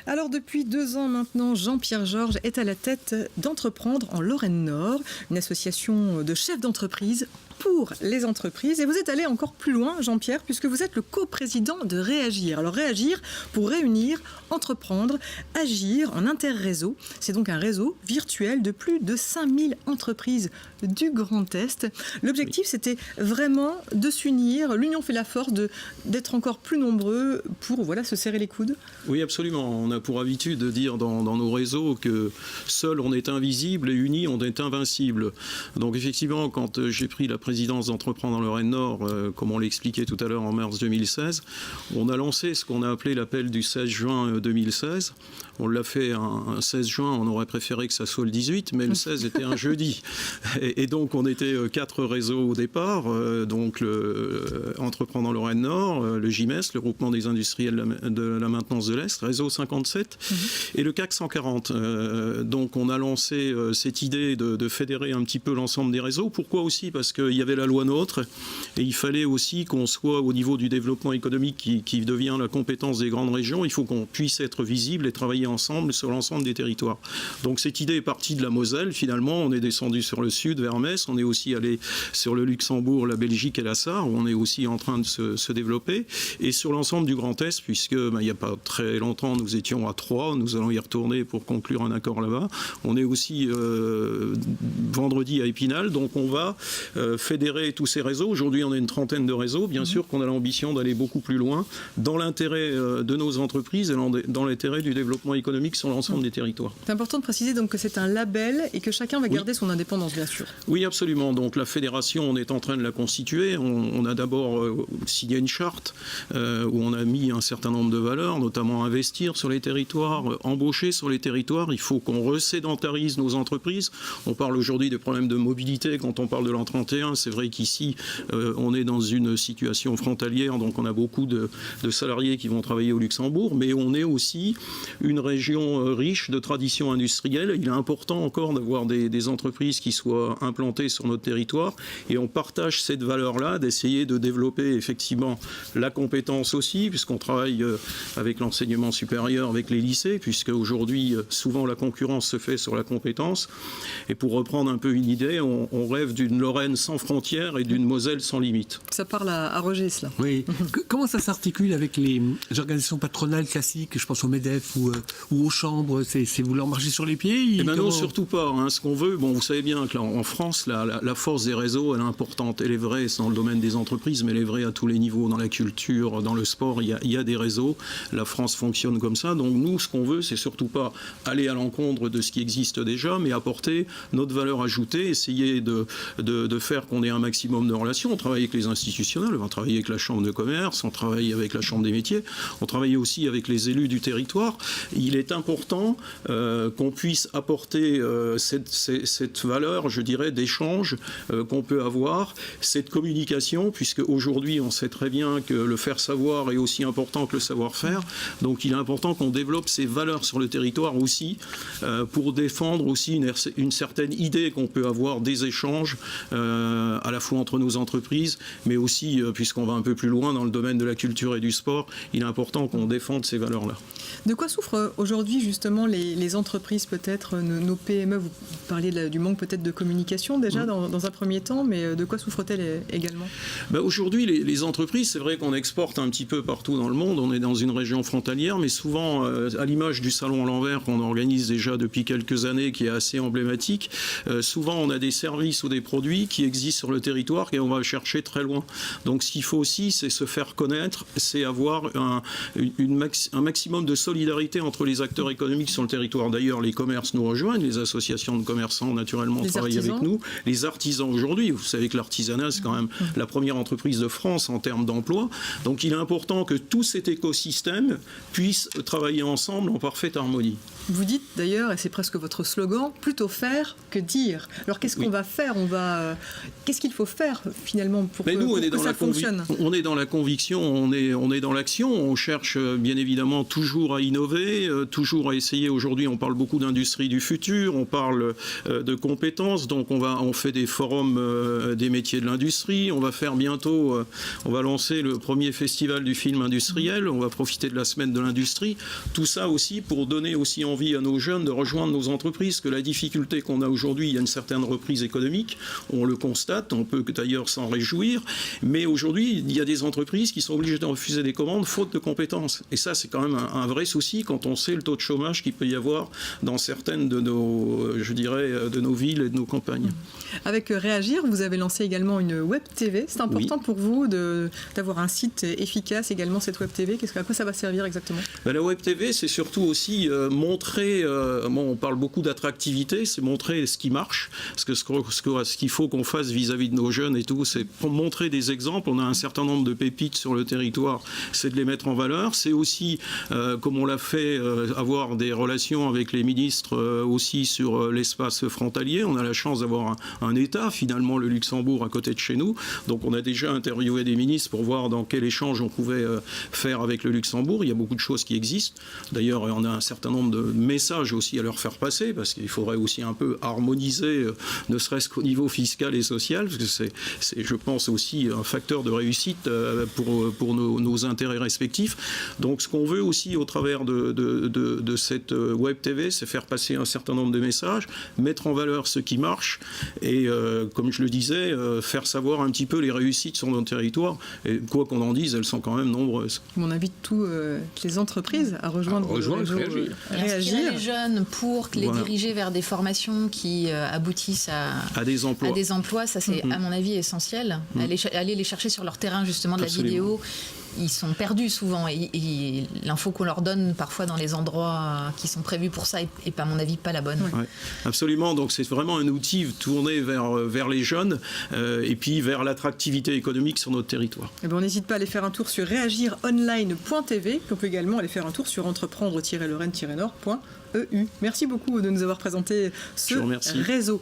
Alors depuis 2 ans maintenant, Jean-Pierre Georges est à la tête d'Entreprendre en Lorraine-Nord, une association de chefs d'entreprise pour les entreprises. Et vous êtes allé encore plus loin, Jean-Pierre, puisque vous êtes le coprésident de Réagir. Alors Réagir pour réunir, entreprendre, agir en interréseau. C'est donc un réseau virtuel de plus de 5000 entreprises du Grand Est. L'objectif, c'était vraiment de s'unir. L'union fait la force d'être encore plus nombreux pour se serrer les coudes. Oui, absolument. On a pour habitude de dire dans nos réseaux que seul on est invisible et unis on est invincible. Donc effectivement, quand j'ai pris la présidence d'Entreprendre dans le Lorraine-Nord, comme on l'expliquait tout à l'heure en mars 2016, on a lancé ce qu'on a appelé l'appel du 16 juin 2016. On l'a fait un 16 juin, on aurait préféré que ça soit le 18, mais le 16 était un jeudi. Et donc on était 4 réseaux au départ, donc Entreprendre dans le Lorraine-Nord, le JMES, le Groupement des industriels de la maintenance de l'Est, Réseau 57, et le CAC 140. Donc on a lancé cette idée de fédérer un petit peu l'ensemble des réseaux. Pourquoi aussi? Parce qu'il y avait la loi NOTRe, et il fallait aussi qu'on soit au niveau du développement économique qui devient la compétence des grandes régions. Il faut qu'on puisse être visible et travailler ensemble sur l'ensemble des territoires. Donc cette idée est partie de la Moselle. Finalement, on est descendu sur le sud, vers Metz. On est aussi allé sur le Luxembourg, la Belgique et la Sarre, où on est aussi en train de se développer. Et sur l'ensemble du Grand Est, puisque il n'y a pas très longtemps, nous étions à Troyes. Nous allons y retourner pour conclure un accord là-bas. On est aussi vendredi à Épinal. Donc on va fédérer tous ces réseaux. Aujourd'hui, on a une trentaine de réseaux. Bien sûr qu'on a l'ambition d'aller beaucoup plus loin dans l'intérêt de nos entreprises et dans l'intérêt du développement économique sur l'ensemble des territoires. C'est important de préciser donc que c'est un label et que chacun va garder son indépendance, bien sûr. Oui, absolument. Donc la fédération, on est en train de la constituer. On a d'abord signé une charte où on a mis un certain nombre de valeurs, notamment investir sur les territoires, embaucher sur les territoires. Il faut qu'on resédentarise nos entreprises. On parle aujourd'hui des problèmes de mobilité quand on parle de l'an 31. C'est vrai qu'ici, on est dans une situation frontalière, donc on a beaucoup de salariés qui vont travailler au Luxembourg, mais on est aussi une région riche de traditions industrielles. Il est important encore d'avoir des entreprises qui soient implantées sur notre territoire, et on partage cette valeur-là, d'essayer de développer effectivement la compétence aussi, puisqu'on travaille avec l'enseignement supérieur, avec les lycées, puisque aujourd'hui, souvent la concurrence se fait sur la compétence. Et pour reprendre un peu une idée, on rêve d'une Lorraine sans frontières et d'une Moselle sans limite. Ça parle à Roger, cela. Oui. Comment ça s'articule avec les organisations patronales classiques? Je pense au MEDEF ou aux chambres. C'est vouloir marcher sur les pieds? Eh ben non, surtout pas. Ce qu'on veut, vous savez bien que là, en France, la force des réseaux, elle est importante. Elle est vraie dans le domaine des entreprises, mais elle est vraie à tous les niveaux. Dans la culture, dans le sport, il y a des réseaux. La France fonctionne comme ça. Donc nous, ce qu'on veut, c'est surtout pas aller à l'encontre de ce qui existe déjà, mais apporter notre valeur ajoutée, essayer de faire qu'on ait un maximum de relations. On travaille avec les institutionnels, on travaille avec la Chambre de commerce, on travaille avec la Chambre des métiers, on travaille aussi avec les élus du territoire. Il est important qu'on puisse apporter cette valeur, je dirais, d'échange qu'on peut avoir, cette communication, puisque aujourd'hui on sait très bien que le faire savoir est aussi important que le savoir-faire. Donc il est important qu'on développe ces valeurs sur le territoire aussi pour défendre aussi une certaine idée qu'on peut avoir des échanges à la fois entre nos entreprises, mais aussi, puisqu'on va un peu plus loin dans le domaine de la culture et du sport, il est important qu'on défende ces valeurs-là. De quoi souffrent aujourd'hui justement les entreprises, peut-être, nos PME? Vous parliez du manque peut-être de communication déjà dans un premier temps, mais de quoi souffrent-elles également? Aujourd'hui, les entreprises, c'est vrai qu'on exporte un petit peu partout dans le monde, on est dans une région frontalière, mais souvent, à l'image du Salon à l'envers qu'on organise déjà depuis quelques années, qui est assez emblématique, souvent on a des services ou des produits qui existent sur le territoire et on va chercher très loin. Donc ce qu'il faut aussi, c'est se faire connaître, c'est avoir un maximum de solidarité entre les acteurs économiques sur le territoire. D'ailleurs, les commerces nous rejoignent, les associations de commerçants naturellement travaillent avec nous, les artisans aujourd'hui. Vous savez que l'artisanat, c'est quand même la première entreprise de France en termes d'emploi. Donc il est important que tout cet écosystème puisse travailler ensemble en parfaite harmonie. Vous dites d'ailleurs, et c'est presque votre slogan, plutôt faire que dire. Alors qu'est-ce qu'on va faire? Qu'est-ce qu'il faut faire finalement pour Mais nous, que ça fonctionne? On est dans la conviction, on est dans l'action. On cherche bien évidemment toujours à innover, toujours à essayer. Aujourd'hui, on parle beaucoup d'industrie du futur, on parle de compétences. Donc on fait des forums des métiers de l'industrie. On va faire bientôt, on va lancer le premier festival du film industriel. On va profiter de la semaine de l'industrie. Tout ça aussi pour donner aussi envie à nos jeunes de rejoindre nos entreprises. Que la difficulté qu'on a aujourd'hui, il y a une certaine reprise économique. On le constate, on peut d'ailleurs s'en réjouir. Mais aujourd'hui, il y a des entreprises qui sont obligées de refuser des commandes faute de compétences. Et ça, c'est quand même un vrai souci quand on sait le taux de chômage qu'il peut y avoir dans certaines de nos, je dirais, de nos villes et de nos campagnes. Avec Réagir, vous avez lancé également une web TV. C'est important pour vous d'avoir un site efficace également, cette web TV. À quoi ça va servir exactement? La web TV, c'est surtout aussi montrer, on parle beaucoup d'attractivité, c'est montrer ce qui marche, ce qu'il faut qu'on fasse vis-à-vis de nos jeunes et tout, c'est montrer des exemples. On a un certain nombre de pépites sur le territoire, c'est de les mettre en valeur. C'est aussi, comme on l'a fait, avoir des relations avec les ministres aussi sur l'espace frontalier. On a la chance d'avoir un État, finalement, le Luxembourg, à côté de chez nous. Donc on a déjà interviewé des ministres pour voir dans quel échange on pouvait faire avec le Luxembourg. Il y a beaucoup de choses qui existent. D'ailleurs, on a un certain nombre de messages aussi à leur faire passer, parce qu'il faudrait aussi un peu harmoniser, ne serait-ce qu'au niveau fiscal et social, parce que c'est je pense, aussi un facteur de réussite pour nos intérêts respectifs. Donc ce qu'on veut aussi au travers de cette web TV, c'est faire passer un certain nombre de messages, mettre en valeur ce qui marche et, comme je le disais, faire savoir un petit peu les réussites sur nos territoires. Et quoi qu'on en dise, elles sont quand même nombreuses. On invite toutes les entreprises à rejoindre Réagir les jeunes pour les diriger vers des formations qui aboutissent à des emplois. Ça, c'est à mon avis essentiel. Aller les chercher sur leur terrain justement de Absolument. La vidéo. Ils sont perdus souvent et l'info qu'on leur donne parfois dans les endroits qui sont prévus pour ça est à mon avis pas la bonne. Ouais, absolument, donc c'est vraiment un outil tourné vers les jeunes et puis vers l'attractivité économique sur notre territoire. Et on n'hésite pas à aller faire un tour sur réagironline.tv, puis on peut également aller faire un tour sur entreprendre-lorraine-nord.eu. Merci beaucoup de nous avoir présenté ce réseau.